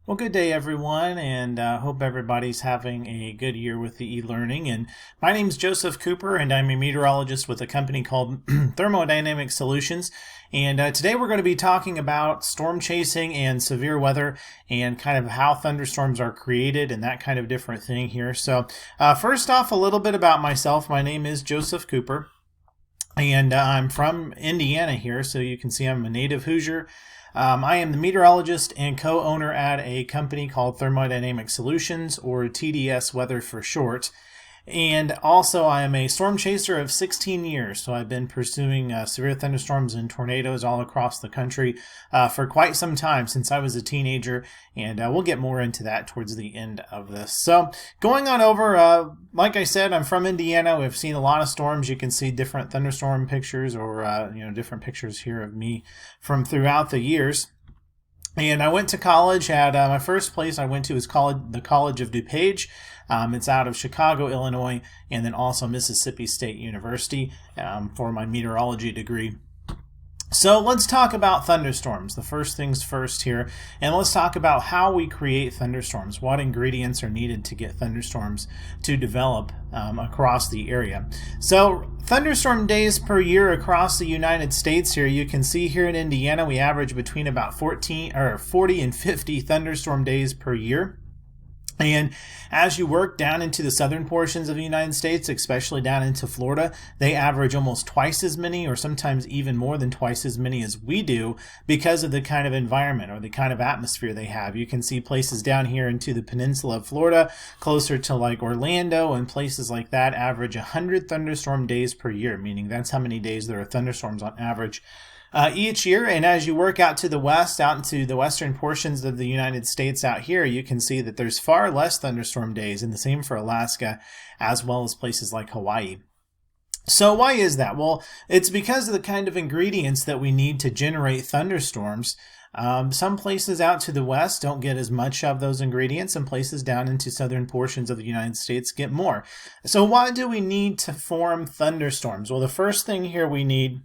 Well, good day, everyone, and hope everybody's having a good year with the e-learning. And my name is Joseph Cooper, and I'm a meteorologist with a company called Thermodynamic Solutions. And today we're going to be talking about storm chasing and severe weather and kind of how thunderstorms are created and that kind of different thing here. So first off, a little bit about myself. My name is Joseph Cooper, and I'm from Indiana here, so you can see I'm a native Hoosier. I am the meteorologist and co-owner at a company called Thermodynamic Solutions, or TDS Weather for short. And also I am a storm chaser of 16 years, so I've been pursuing severe thunderstorms and tornadoes all across the country for quite some time, since I was a teenager, and we'll get more into that towards the end of this. So going on over, like I said, I'm from Indiana. We've seen a lot of storms. You can see different thunderstorm pictures or different pictures here of me from throughout the years. And I went to college at my first place I went to is the College of DuPage. It's out of Chicago, Illinois, and then also Mississippi State University for my meteorology degree. So let's talk about thunderstorms, the first things first here, and let's talk about how we create thunderstorms, what ingredients are needed to get thunderstorms to develop across the area. So thunderstorm days per year across the United States here, you can see here in Indiana we average between about 40 and 50 thunderstorm days per year. And as you work down into the southern portions of the United States, especially down into Florida, they average almost twice as many, or sometimes even more than twice as many as we do, because of the kind of environment or the kind of atmosphere they have. You can see places down here into the peninsula of Florida, closer to like Orlando and places like that, average 100 thunderstorm days per year, meaning that's how many days there are thunderstorms on average each year. And as you work out to the west, out into the western portions of the United States out here, you can see that there's far less thunderstorm days, and the same for Alaska, as well as places like Hawaii. So why is that? Well, it's because of the kind of ingredients that we need to generate thunderstorms. Some places out to the west don't get as much of those ingredients, and places down into southern portions of the United States get more. So why do we need to form thunderstorms? Well, the first thing here we need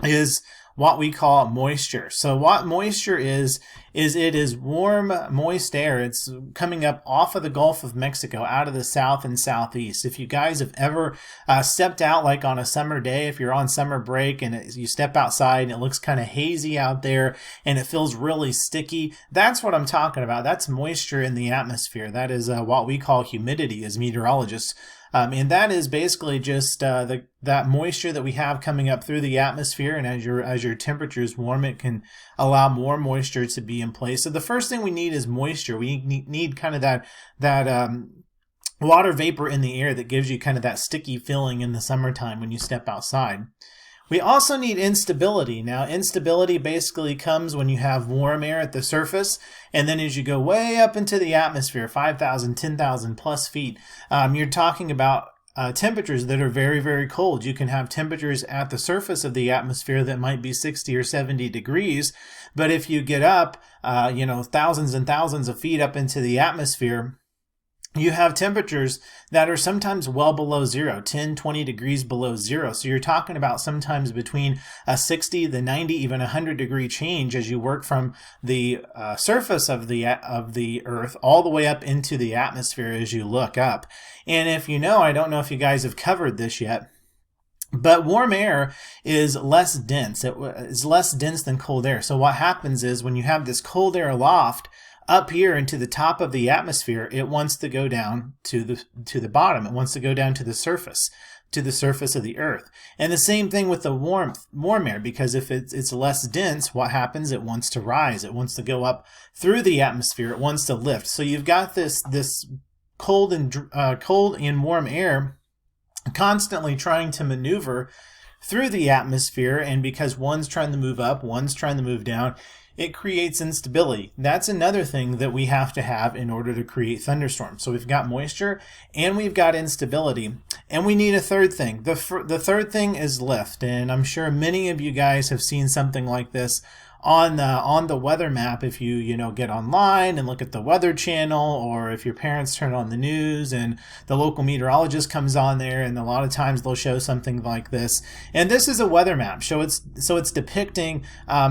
is what we call moisture. So what moisture is it is warm, moist air. It's coming up off of the Gulf of Mexico, out of the south and southeast. If you guys have ever stepped out like on a summer day, if you're on summer break and you step outside and it looks kind of hazy out there and it feels really sticky, that's what I'm talking about. That's moisture in the atmosphere. That is what we call humidity as meteorologists. And that is basically just that moisture that we have coming up through the atmosphere, and as your temperatures warm, it can allow more moisture to be in place. So the first thing we need is moisture. We need kind of that water vapor in the air that gives you kind of that sticky feeling in the summertime when you step outside. We also need instability. Now, instability basically comes when you have warm air at the surface, and then as you go way up into the atmosphere, 5,000, 10,000 plus feet, you're talking about temperatures that are very, very cold. You can have temperatures at the surface of the atmosphere that might be 60 or 70 degrees, but if you get up, thousands and thousands of feet up into the atmosphere, you have temperatures that are sometimes well below zero, 10, 20 degrees below zero. So you're talking about sometimes between a 60, the 90, even 100 degree change as you work from the surface of the Earth all the way up into the atmosphere as you look up. And if I don't know if you guys have covered this yet, but warm air is less dense. It is less dense than cold air. So what happens is when you have this cold air aloft, up here into the top of the atmosphere, it wants to go down to the bottom. It wants to go down to the surface of the Earth. And the same thing with the warm air, because if it's less dense, what happens? It wants to rise. It wants to go up through the atmosphere. It wants to lift. So you've got this cold and warm air constantly trying to maneuver through the atmosphere, and because one's trying to move up, one's trying to move down, it creates instability. That's another thing that we have to have in order to create thunderstorms. So we've got moisture and we've got instability, and we need a third thing. The third thing is lift, and I'm sure many of you guys have seen something like this on the weather map, if you get online and look at the Weather Channel, or if your parents turn on the news and the local meteorologist comes on there, and a lot of times they'll show something like this. And this is a weather map. So it's depicting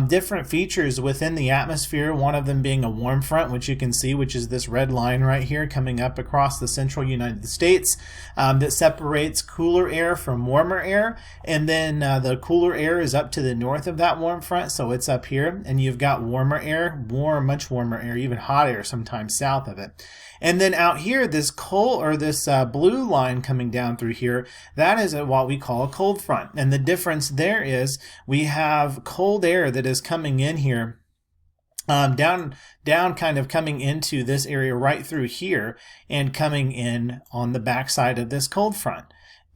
different features within the atmosphere. One of them being a warm front, which you can see, which is this red line right here coming up across the central United States, that separates cooler air from warmer air. And then the cooler air is up to the north of that warm front, so it's up here. And you've got warmer air, much warmer air, even hot air sometimes south of it. And then out here, this blue line coming down through here, that is what we call a cold front. And the difference there is we have cold air that is coming in here, down kind of coming into this area right through here and coming in on the backside of this cold front.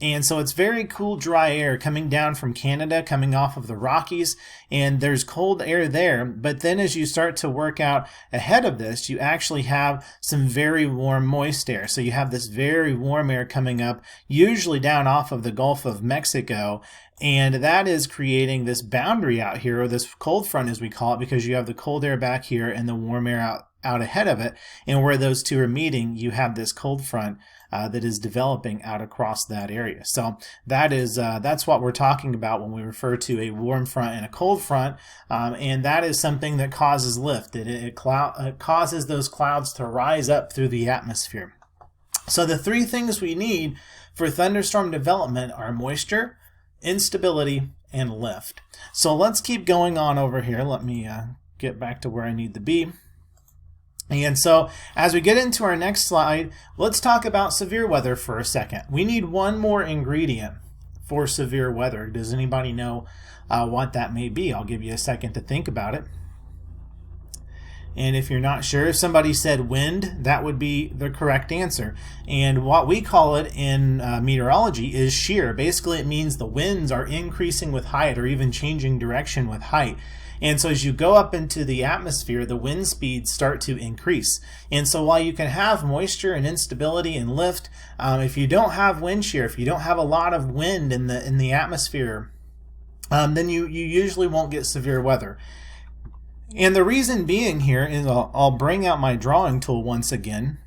And so it's very cool, dry air coming down from Canada, coming off of the Rockies, and there's cold air there. But then as you start to work out ahead of this, you actually have some very warm, moist air. So you have this very warm air coming up, usually down off of the Gulf of Mexico, and that is creating this boundary out here, or this cold front as we call it, because you have the cold air back here and the warm air out ahead of it. And where those two are meeting, you have this cold front that is developing out across that area. So that's what we're talking about when we refer to a warm front and a cold front, and that is something that causes lift. It causes those clouds to rise up through the atmosphere. So the three things we need for thunderstorm development are moisture, instability, and lift. So let's keep going on over here. Let me get back to where I need to be. And so as we get into our next slide, let's talk about severe weather for a second. We need one more ingredient for severe weather. Does anybody know what that may be? I'll give you a second to think about it. And if you're not sure, if somebody said wind, that would be the correct answer. And what we call it in meteorology is shear. Basically, it means the winds are increasing with height, or even changing direction with height. And so as you go up into the atmosphere, the wind speeds start to increase. And so while you can have moisture and instability and lift, if you don't have wind shear, if you don't have a lot of wind in the atmosphere, then you usually won't get severe weather. And the reason being here is I'll bring out my drawing tool once again.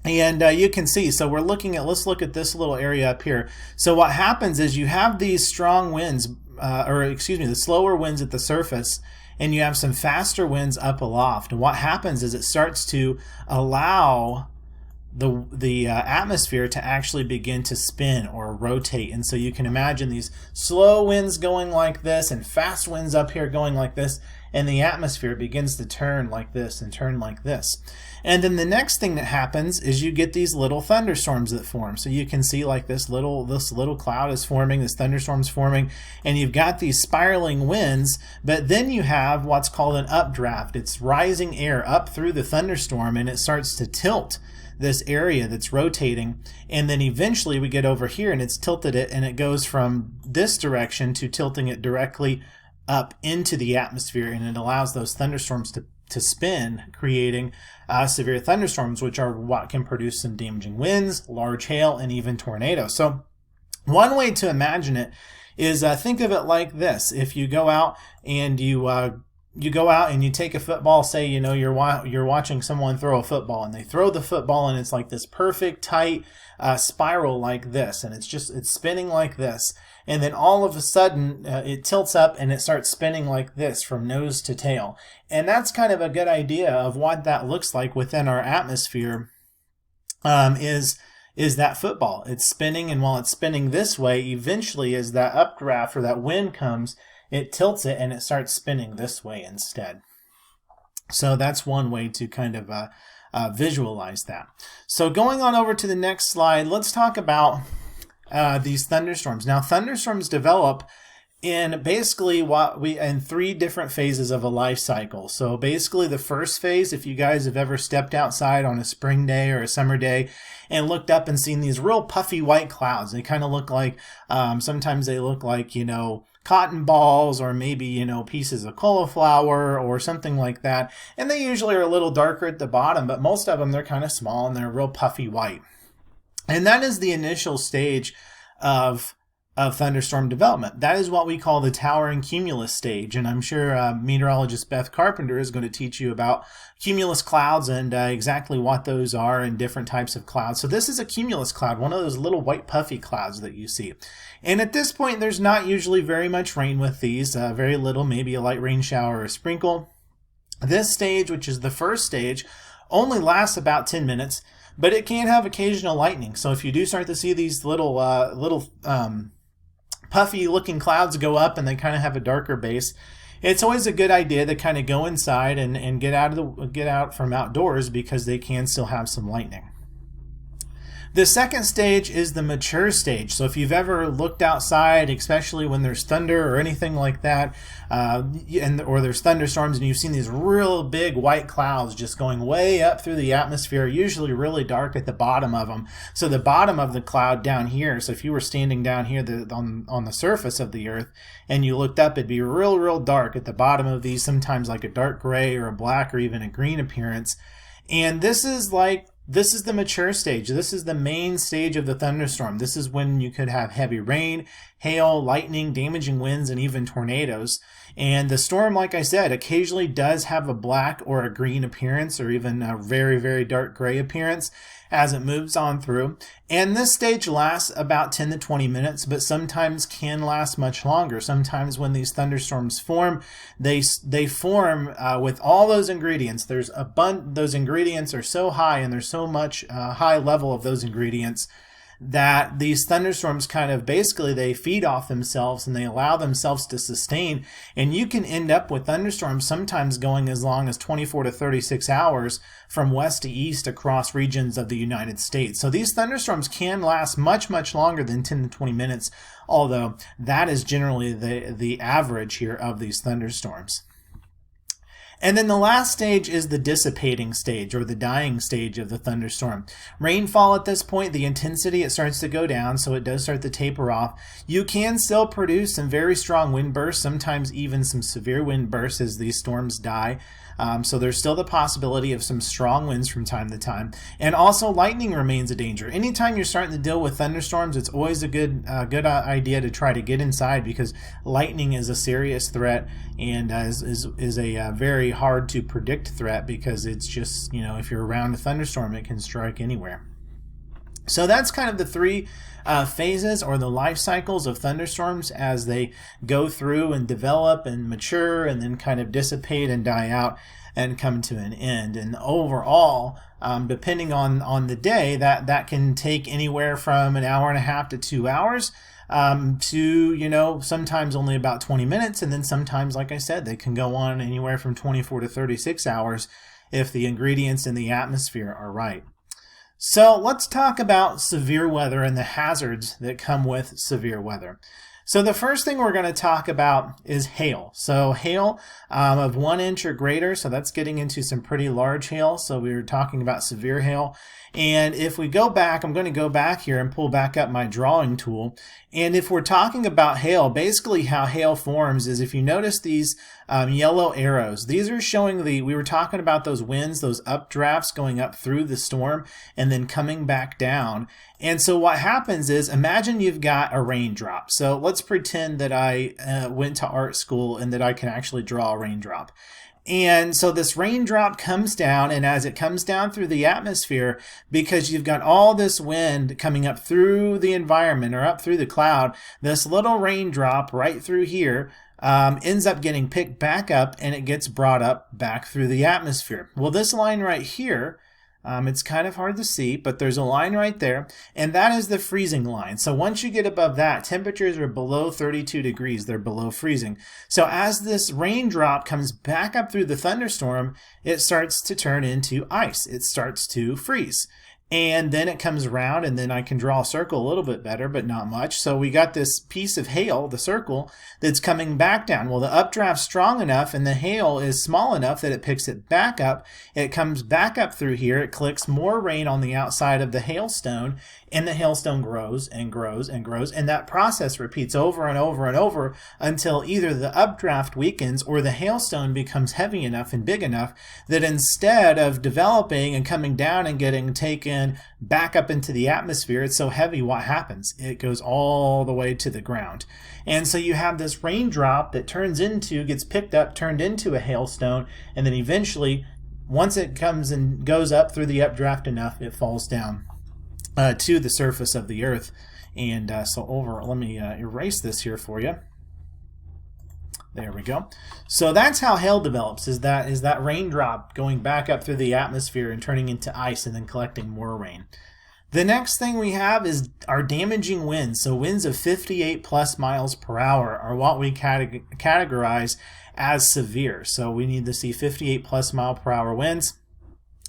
And you can see, so let's look at this little area up here. So what happens is you have these strong winds, the slower winds at the surface, and you have some faster winds up aloft. And what happens is it starts to allow the atmosphere to actually begin to spin or rotate. And so you can imagine these slow winds going like this and fast winds up here going like this, and the atmosphere begins to turn like this and turn like this. And then the next thing that happens is you get these little thunderstorms that form. So you can see like this little cloud is forming, this thunderstorm's forming, and you've got these spiraling winds, but then you have what's called an updraft. It's rising air up through the thunderstorm, and it starts to tilt this area that's rotating, and then eventually we get over here and it's tilted it, and it goes from this direction to tilting it directly up into the atmosphere, and it allows those thunderstorms to spin, creating severe thunderstorms, which are what can produce some damaging winds, large hail, and even tornadoes. So one way to imagine it is think of it like this. If you go out and you go out and you take a football, say you're watching someone throw a football, and they throw the football and it's like this perfect tight spiral like this, and it's spinning like this, and then all of a sudden it tilts up and it starts spinning like this from nose to tail. And that's kind of a good idea of what that looks like within our atmosphere. Is that football. It's spinning, and while it's spinning this way, eventually as that updraft or that wind comes, it tilts it and it starts spinning this way instead. So that's one way to kind of visualize that. So going on over to the next slide, let's talk about these thunderstorms. Now, thunderstorms develop in basically in three different phases of a life cycle. So basically the first phase, if you guys have ever stepped outside on a spring day or a summer day and looked up and seen these real puffy white clouds, they kind of look like, sometimes they look like, cotton balls, or maybe, pieces of cauliflower or something like that. And they usually are a little darker at the bottom, but most of them, they're kind of small and they're real puffy white. And that is the initial stage of of thunderstorm development. That is what we call the towering cumulus stage, and I'm sure meteorologist Beth Carpenter is going to teach you about cumulus clouds and exactly what those are and different types of clouds. So this is a cumulus cloud, one of those little white puffy clouds that you see. And at this point, there's not usually very much rain with these, very little, maybe a light rain shower or a sprinkle. This stage, which is the first stage, only lasts about 10 minutes, but it can have occasional lightning. So if you do start to see these little puffy looking clouds go up and they kind of have a darker base, it's always a good idea to kind of go inside and get out from outdoors, because they can still have some lightning. The second stage is the mature stage. So if you've ever looked outside, especially when there's thunder or anything like that, or there's thunderstorms, and you've seen these real big white clouds just going way up through the atmosphere, usually really dark at the bottom of them. So the bottom of the cloud down here, so if you were standing down here on the surface of the earth and you looked up, it'd be real dark at the bottom of these, sometimes like a dark gray or a black or even a green appearance. And this is the mature stage. This is the main stage of the thunderstorm. This is when you could have heavy rain, hail, lightning, damaging winds, and even tornadoes. And the storm, like I said, occasionally does have a black or a green appearance, or even a very dark gray appearance as it moves on through. And this stage lasts about 10 to 20 minutes, but sometimes can last much longer. Sometimes when these thunderstorms form, they form with all those ingredients. Those ingredients are so high, and there's so much high level of those ingredients, that these thunderstorms kind of basically they feed off themselves and they allow themselves to sustain. And you can end up with thunderstorms sometimes going as long as 24 to 36 hours from west to east across regions of the United States. So these thunderstorms can last much longer than 10 to 20 minutes, although that is generally the average here of these thunderstorms. And then the last stage is the dissipating stage, or the dying stage of the thunderstorm. Rainfall at this point, the intensity, it starts to go down, so it does start to taper off. You can still produce some very strong wind bursts, sometimes even some severe wind bursts as these storms die. So there's still the possibility of some strong winds from time to time. And also lightning remains a danger. Anytime you're starting to deal with thunderstorms, it's always a good idea to try to get inside, because lightning is a serious threat and is a very hard to predict threat, because it's just, if you're around a thunderstorm, it can strike anywhere. So that's kind of the three phases, or the life cycles of thunderstorms, as they go through and develop and mature and then kind of dissipate and die out and come to an end. And overall, depending on the day, that can take anywhere from an hour and a half to 2 hours, to, sometimes only about 20 minutes. And then sometimes, like I said, they can go on anywhere from 24 to 36 hours if the ingredients in the atmosphere are right. So let's talk about severe weather and the hazards that come with severe weather. So the first thing we're going to talk about is hail. So hail of 1 inch or greater, so that's getting into some pretty large hail. So we were talking about severe hail. And if we go back, I'm going to go back here and pull back up my drawing tool. And if we're talking about hail, basically how hail forms is, if you notice these yellow arrows, these are showing we were talking about those winds, those updrafts going up through the storm and then coming back down. And so what happens is, imagine you've got a raindrop. So let's pretend that I went to art school and that I can actually draw a raindrop. And so this raindrop comes down, and as it comes down through the atmosphere, because you've got all this wind coming up through the environment or up through the cloud, this little raindrop right through here ends up getting picked back up, and it gets brought up back through the atmosphere. Well, this line right here, it's kind of hard to see, but there's a line right there, and that is the freezing line. So once you get above that, temperatures are below 32 degrees. They're below freezing. So as this raindrop comes back up through the thunderstorm, it starts to turn into ice. It starts to freeze. And then it comes around, and then I can draw a circle a little bit better, but not much. So we got this piece of hail, the circle, that's coming back down. Well, the updraft's strong enough and the hail is small enough that it picks it back up. It comes back up through here. It collects more rain on the outside of the hailstone, and the hailstone grows and grows and grows. And that process repeats over and over and over until either the updraft weakens or the hailstone becomes heavy enough and big enough that instead of developing and coming down and getting taken oxygen back up into the atmosphere. It's so heavy, what happens? It goes all the way to the ground. And so you have this raindrop that gets picked up, turned into a hailstone, and then eventually, once it comes and goes up through the updraft enough, it falls down to the surface of the earth. And let me erase this here for you. There we go. So that's how hail develops, is that raindrop going back up through the atmosphere and turning into ice and then collecting more rain. The next thing we have is our damaging winds. So winds of 58 plus miles per hour are what we categorize as severe. So we need to see 58 plus mile per hour winds.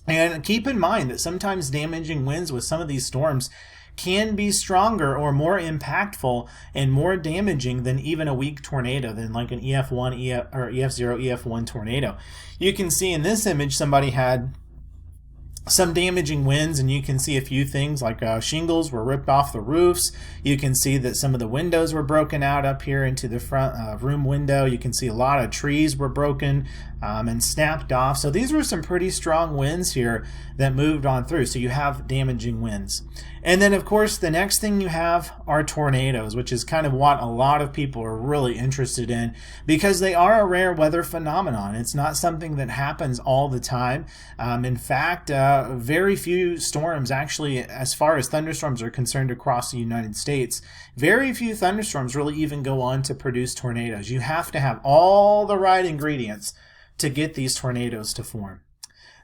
And keep in mind that sometimes damaging winds with some of these storms can be stronger or more impactful and more damaging than even a weak tornado, than like an EF1 or EF0, EF1 tornado. You can see in this image somebody had some damaging winds, and you can see a few things like shingles were ripped off the roofs. You can see that some of the windows were broken out up here into the front room window. You can see a lot of trees were broken and snapped off. So these were some pretty strong winds here that moved on through. So you have damaging winds. And then of course the next thing you have are tornadoes, which is kind of what a lot of people are really interested in, because they are a rare weather phenomenon. It's not something that happens all the time. In fact, very few storms actually, as far as thunderstorms are concerned across the United States, very few thunderstorms really even go on to produce tornadoes. You have to have all the right ingredients to get these tornadoes to form.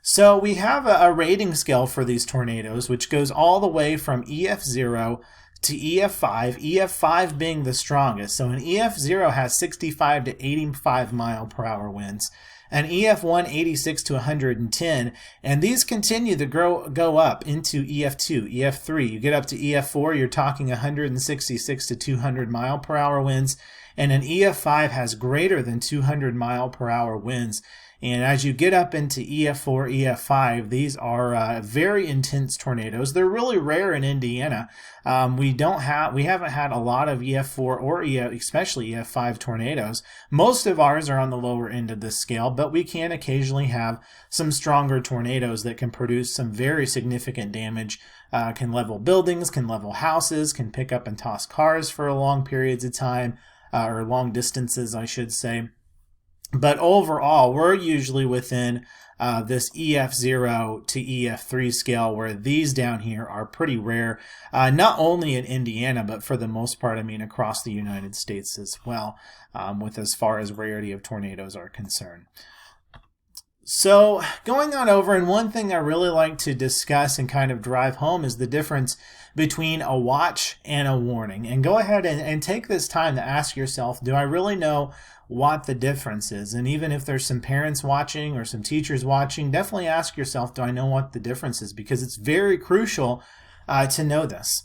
So we have a rating scale for these tornadoes, which goes all the way from EF0 to EF5, EF5 being the strongest. So an EF0 has 65 to 85 mile per hour winds, and EF1 86 to 110, and these continue to go up into EF2, EF3. You get up to EF4, you're talking 166 to 200 mile per hour winds, and an EF5 has greater than 200 mile per hour winds. And as you get up into EF4, EF5, these are very intense tornadoes. They're really rare in Indiana. We haven't had a lot of EF4 or especially EF5 tornadoes. Most of ours are on the lower end of this scale, but we can occasionally have some stronger tornadoes that can produce some very significant damage. Can level buildings, can level houses, can pick up and toss cars for long periods of time, or long distances, I should say. But overall, we're usually within this EF0 to EF3 scale, where these down here are pretty rare, not only in Indiana, but for the most part, I mean, across the United States as well, with as far as rarity of tornadoes are concerned. So going on over, and one thing I really like to discuss and kind of drive home is the difference between a watch and a warning. And go ahead and take this time to ask yourself, do I really know what the difference is? And even if there's some parents watching or some teachers watching, definitely ask yourself, do I know what the difference is? Because it's very crucial to know this.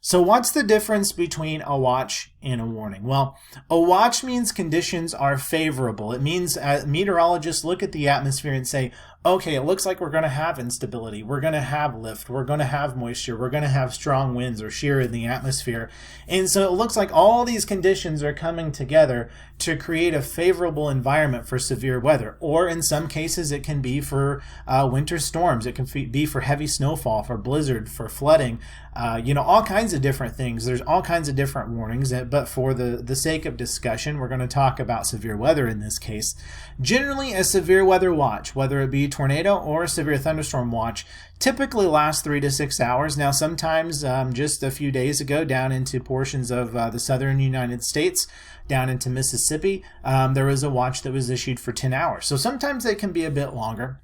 So what's the difference between a watch and a warning? Well, a watch means conditions are favorable. It means meteorologists look at the atmosphere and say, okay, it looks like we're going to have instability. We're going to have lift. We're going to have moisture. We're going to have strong winds or shear in the atmosphere. And so it looks like all these conditions are coming together to create a favorable environment for severe weather. Or in some cases, it can be for winter storms. It can be for heavy snowfall, for blizzard, for flooding, all kinds of different things. There's all kinds of different warnings, but for the sake of discussion, we're going to talk about severe weather in this case. Generally, a severe weather watch, whether it be tornado or a severe thunderstorm watch, typically lasts 3 to 6 hours. Now, sometimes just a few days ago, down into portions of the southern United States, down into Mississippi, there was a watch that was issued for 10 hours. So sometimes they can be a bit longer.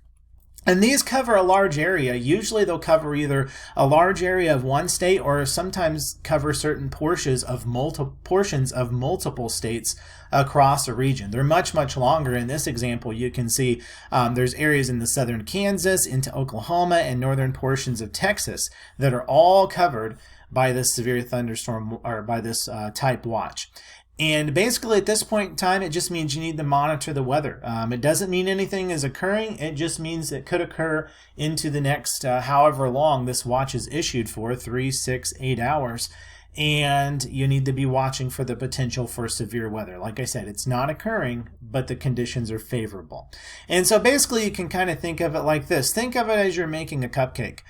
And these cover a large area. Usually they'll cover either a large area of one state or sometimes cover certain portions of multiple states across a region. They're much, much longer. In this example, you can see there's areas in the southern Kansas, into Oklahoma, and northern portions of Texas that are all covered by this severe thunderstorm or by this type watch. And basically at this point in time, it just means you need to monitor the weather. It doesn't mean anything is occurring. It just means it could occur into the next however long this watch is issued for, 3, 6, 8 hours. And you need to be watching for the potential for severe weather. Like I said, it's not occurring, but the conditions are favorable. And so basically you can kind of think of it like this. Think of it as you're making a cupcake.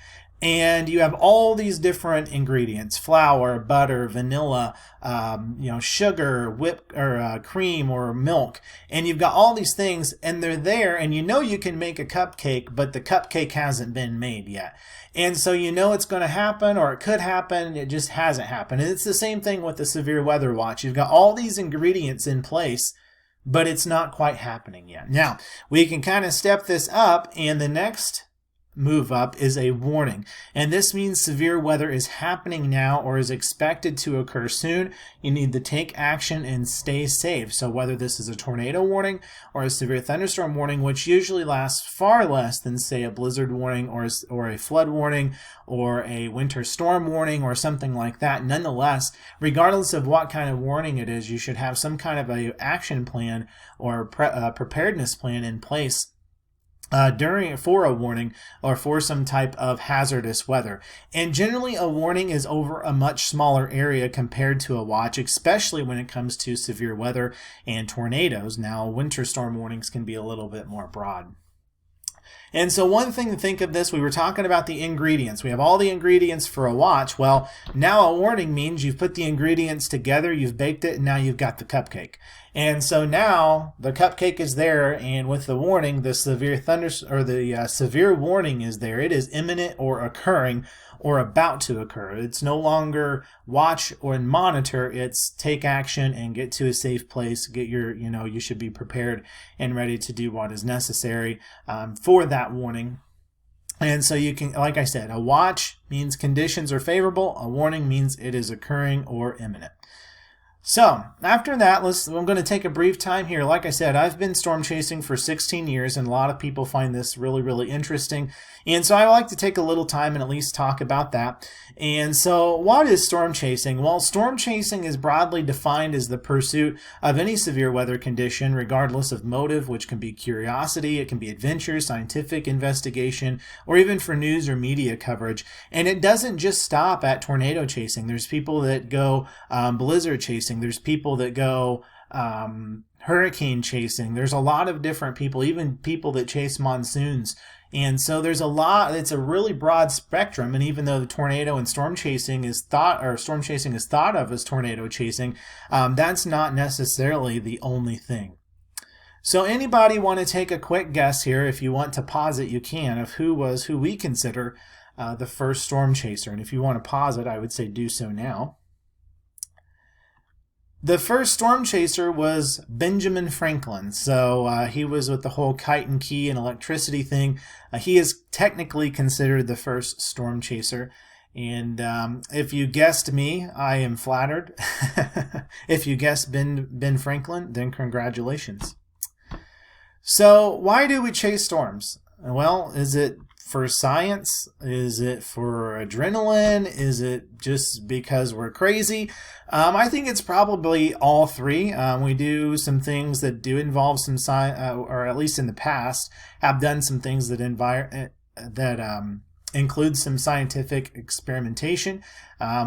and you have all these different ingredients: flour, butter, vanilla, sugar, cream or milk, and you've got all these things, and they're there, and you can make a cupcake, but the cupcake hasn't been made yet. And so it's going to happen, or it could happen, it just hasn't happened. And it's the same thing with the severe weather watch. You've got all these ingredients in place, but it's not quite happening yet. Now, we can kind of step this up, and the next move up is a warning. And this means severe weather is happening now or is expected to occur soon. You need to take action and stay safe. So whether this is a tornado warning or a severe thunderstorm warning, which usually lasts far less than, say, a blizzard warning or a flood warning or a winter storm warning or something like that, nonetheless, regardless of what kind of warning it is, you should have some kind of a action plan or preparedness plan in place for a warning or for some type of hazardous weather. And generally a warning is over a much smaller area compared to a watch, especially when it comes to severe weather and tornadoes. Now, winter storm warnings can be a little bit more broad. And so one thing to think of this, we were talking about the ingredients. We have all the ingredients for a watch. Well, now a warning means you've put the ingredients together, you've baked it, and now you've got the cupcake. And so now the cupcake is there, and with the warning, the severe warning is there. It is imminent or occurring or about to occur. It's no longer watch or monitor. It's take action and get to a safe place. Get you should be prepared and ready to do what is necessary for that warning. And so you can, like I said, a watch means conditions are favorable. A warning means it is occurring or imminent. So after that, I'm going to take a brief time here. Like I said, I've been storm chasing for 16 years, and a lot of people find this really, really interesting. And so I like to take a little time and at least talk about that. And so what is storm chasing? Well, storm chasing is broadly defined as the pursuit of any severe weather condition, regardless of motive, which can be curiosity, it can be adventure, scientific investigation, or even for news or media coverage. And it doesn't just stop at tornado chasing. There's people that go blizzard chasing. There's people that go hurricane chasing. There's a lot of different people, even people that chase monsoons. And so there's a lot, it's a really broad spectrum. And even though the tornado and storm chasing is thought of as tornado chasing, that's not necessarily the only thing. So anybody want to take a quick guess here? If you want to pause it, you can, of who we consider the first storm chaser. And if you want to pause it, I would say do so now. The first storm chaser was Benjamin Franklin. So he was with the whole kite and key and electricity thing. He is technically considered the first storm chaser. And if you guessed me, I am flattered. If you guessed Ben Franklin, then congratulations. So why do we chase storms? Well, is it for science? Is it for adrenaline? Is it just because we're crazy? I think it's probably all three. We do some things that do involve some science, or at least in the past, have done some things that include some scientific experimentation.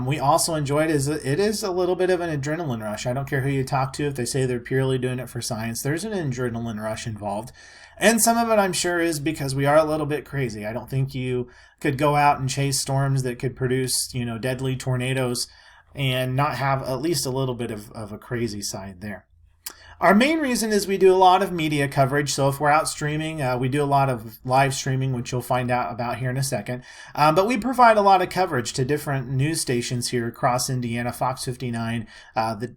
We also enjoy it as it is a little bit of an adrenaline rush. I don't care who you talk to, if they say they're purely doing it for science, there's an adrenaline rush involved. And some of it, I'm sure, is because we are a little bit crazy. I don't think you could go out and chase storms that could produce, deadly tornadoes and not have at least a little bit of a crazy side there. Our main reason is we do a lot of media coverage. So if we're out streaming, we do a lot of live streaming, which you'll find out about here in a second. But we provide a lot of coverage to different news stations here across Indiana, Fox 59, the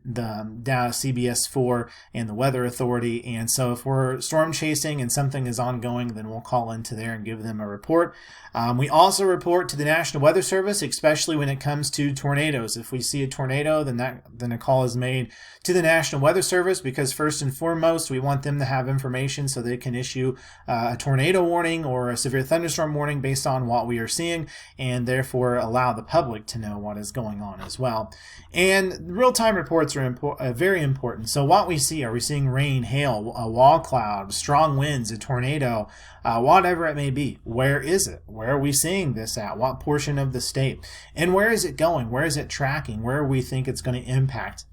CBS 4, and the Weather Authority. And so if we're storm chasing and something is ongoing, then we'll call into there and give them a report. We also report to the National Weather Service, especially when it comes to tornadoes. If we see a tornado, then a call is made to the National Weather Service, because first and foremost, we want them to have information so they can issue a tornado warning or a severe thunderstorm warning based on what we are seeing, and therefore allow the public to know what is going on as well. And real-time reports are very important. So what we see, are we seeing rain, hail, a wall cloud, strong winds, a tornado, whatever it may be? Where is it? Where are we seeing this at? What portion of the state? And where is it going? Where is it tracking? Where we think it's going to impact?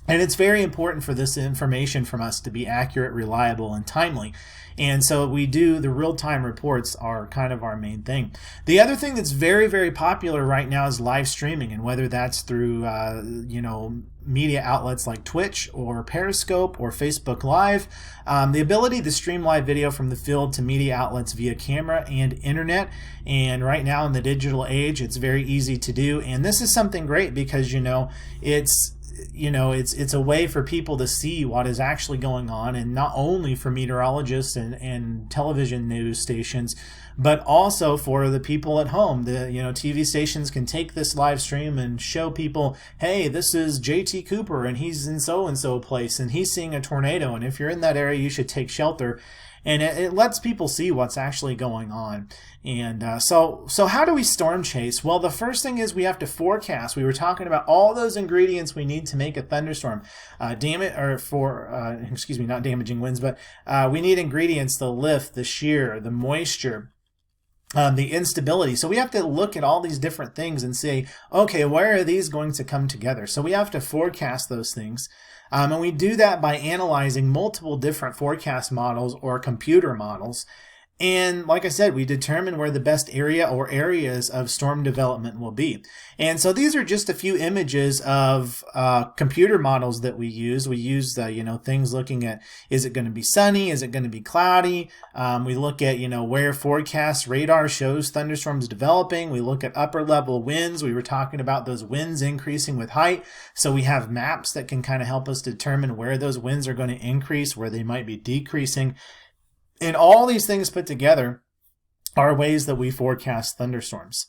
And it's very important for this information from us to be accurate, reliable, and timely. And so we do, the real-time reports are kind of our main thing. The other thing that's very, very popular right now is live streaming, and whether that's through, media outlets like Twitch or Periscope or Facebook Live, the ability to stream live video from the field to media outlets via camera and internet. And right now in the digital age, it's very easy to do. And this is something great because, it's a way for people to see what is actually going on, and not only for meteorologists and television news stations, but also for the people at home. The TV stations can take this live stream and show people, hey, this is JT Cooper and he's in so and so place and he's seeing a tornado, and if you're in that area you should take shelter. And it lets people see what's actually going on. And so how do we storm chase? Well, the first thing is we have to forecast. We were talking about all those ingredients we need to make a thunderstorm. Not damaging winds, but we need ingredients: the lift, the shear, the moisture, the instability. So we have to look at all these different things and say, okay, where are these going to come together? So we have to forecast those things. And we do that by analyzing multiple different forecast models or computer models. And like I said, we determine where the best area or areas of storm development will be. And so these are just a few images of computer models that we use. We use things looking at, is it going to be sunny? Is it going to be cloudy? We look at, where forecast radar shows thunderstorms developing. We look at upper level winds. We were talking about those winds increasing with height. So we have maps that can kind of help us determine where those winds are going to increase, where they might be decreasing. And all these things put together are ways that we forecast thunderstorms.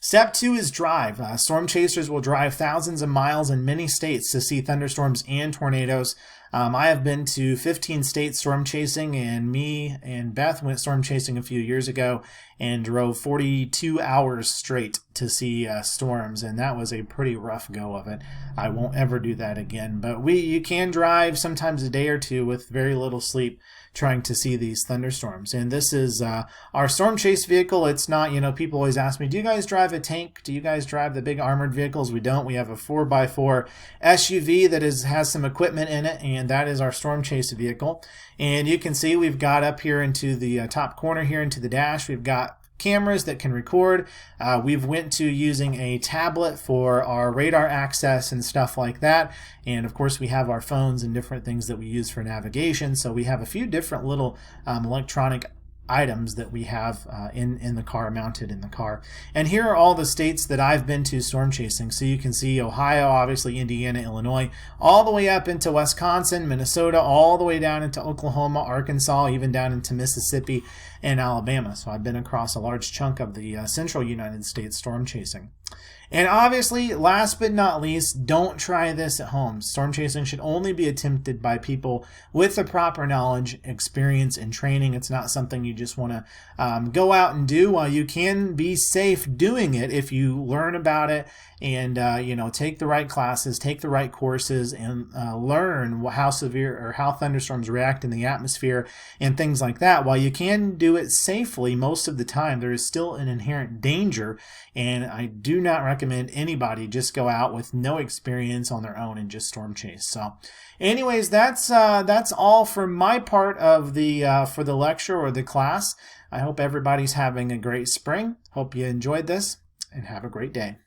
Step 2 is drive. Storm chasers will drive thousands of miles in many states to see thunderstorms and tornadoes. I have been to 15 states storm chasing, and me and Beth went storm chasing a few years ago and drove 42 hours straight to see storms, and that was a pretty rough go of it. I won't ever do that again, but you can drive sometimes a day or two with very little sleep trying to see these thunderstorms. And this is our storm chase vehicle. It's not, people always ask me, do you guys drive a tank? Do you guys drive the big armored vehicles? We don't. We have a 4x4 SUV that has some equipment in it, and that is our storm chase vehicle. And you can see we've got up here into the top corner here into the dash, we've got cameras that can record. We've went to using a tablet for our radar access and stuff like that. And of course we have our phones and different things that we use for navigation. So we have a few different little electronic items that we have in the car, mounted in the car. And here are all the states that I've been to storm chasing. So you can see Ohio, obviously Indiana, Illinois, all the way up into Wisconsin, Minnesota, all the way down into Oklahoma, Arkansas, even down into Mississippi and Alabama. So I've been across a large chunk of the central United States storm chasing. And obviously, last but not least, don't try this at home. Storm chasing should only be attempted by people with the proper knowledge, experience, and training. It's not something you just want to go out and do. While you can be safe doing it if you learn about it and take the right classes, take the right courses, and learn how severe or how thunderstorms react in the atmosphere and things like that. While you can do it safely most of the time, there is still an inherent danger, and I do not recommend anybody just go out with no experience on their own and just storm chase. So anyways, that's all for my part of the for the lecture or the class. I hope everybody's having a great spring. Hope you enjoyed this, and have a great day.